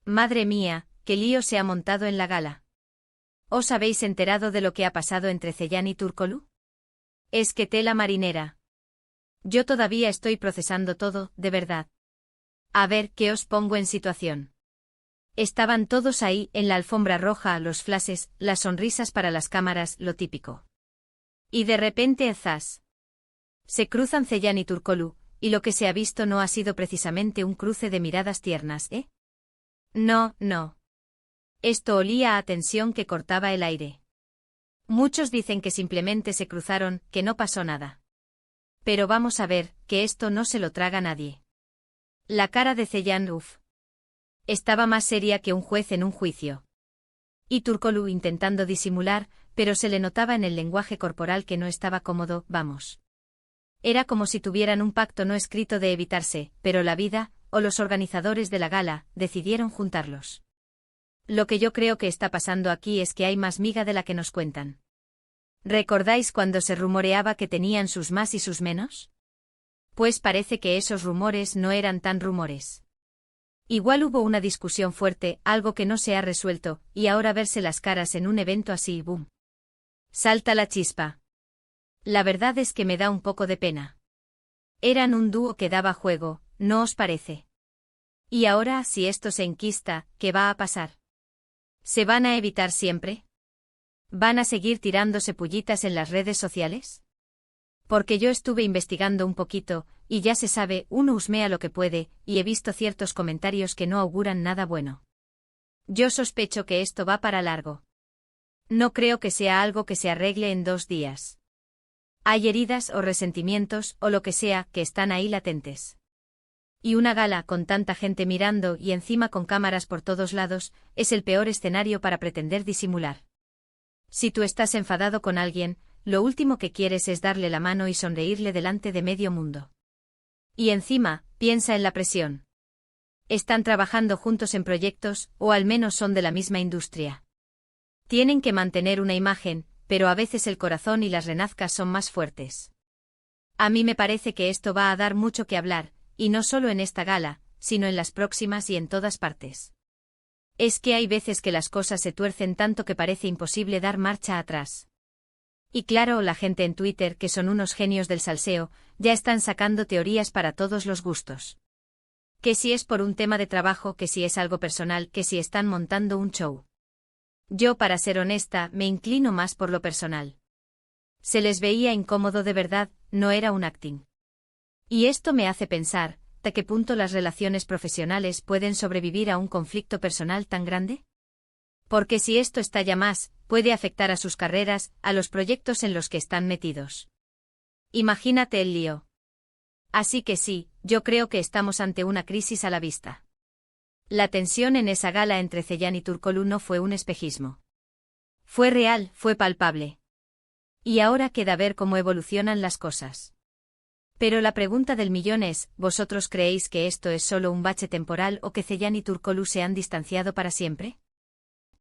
Madre mía, qué lío se ha montado en la gala. ¿Os habéis enterado de lo que ha pasado entre Ceylan y Turkoglu? Es que tela marinera. Yo todavía estoy procesando todo, de verdad. A ver, ¿qué os pongo en situación? Estaban todos ahí, en la alfombra roja, los flashes, las sonrisas para las cámaras, lo típico. Y de repente, ¡zas! Se cruzan Ceylan y Turkoglu, y lo que se ha visto no ha sido precisamente un cruce de miradas tiernas, ¿eh? No, no. Esto olía a tensión que cortaba el aire. Muchos dicen que simplemente se cruzaron, que no pasó nada. Pero vamos a ver, que esto no se lo traga nadie. La cara de Ceylan, estaba más seria que un juez en un juicio. Y Turkoglu intentando disimular, pero se le notaba en el lenguaje corporal que no estaba cómodo, vamos. Era como si tuvieran un pacto no escrito de evitarse, pero la vida, o los organizadores de la gala, decidieron juntarlos. Lo que yo creo que está pasando aquí es que hay más miga de la que nos cuentan. ¿Recordáis cuando se rumoreaba que tenían sus más y sus menos? Pues parece que esos rumores no eran tan rumores. Igual hubo una discusión fuerte, algo que no se ha resuelto, y ahora verse las caras en un evento así, boom. Salta la chispa. La verdad es que me da un poco de pena. Eran un dúo que daba juego, ¿no os parece? Y ahora, si esto se enquista, ¿qué va a pasar? ¿Se van a evitar siempre? ¿Van a seguir tirándose pullitas en las redes sociales? Porque yo estuve investigando un poquito, y ya se sabe, uno husmea lo que puede, y he visto ciertos comentarios que no auguran nada bueno. Yo sospecho que esto va para largo. No creo que sea algo que se arregle en 2 días. Hay heridas o resentimientos, o lo que sea, que están ahí latentes. Y una gala con tanta gente mirando y encima con cámaras por todos lados, es el peor escenario para pretender disimular. Si tú estás enfadado con alguien, lo último que quieres es darle la mano y sonreírle delante de medio mundo. Y encima, piensa en la presión. Están trabajando juntos en proyectos, o al menos son de la misma industria. Tienen que mantener una imagen, pero a veces el corazón y las renazcas son más fuertes. A mí me parece que esto va a dar mucho que hablar, y no solo en esta gala, sino en las próximas y en todas partes. Es que hay veces que las cosas se tuercen tanto que parece imposible dar marcha atrás. Y claro, la gente en Twitter, que son unos genios del salseo, ya están sacando teorías para todos los gustos. Que si es por un tema de trabajo, que si es algo personal, que si están montando un show. Yo, para ser honesta, me inclino más por lo personal. Se les veía incómodo de verdad, no era un acting. Y esto me hace pensar, ¿hasta qué punto las relaciones profesionales pueden sobrevivir a un conflicto personal tan grande? Porque si esto estalla más, puede afectar a sus carreras, a los proyectos en los que están metidos. Imagínate el lío. Así que sí, yo creo que estamos ante una crisis a la vista. La tensión en esa gala entre Ceylan y Turkoglu no fue un espejismo. Fue real, fue palpable. Y ahora queda ver cómo evolucionan las cosas. Pero la pregunta del millón es, ¿vosotros creéis que esto es solo un bache temporal o que Ceylan y Turkoglu se han distanciado para siempre?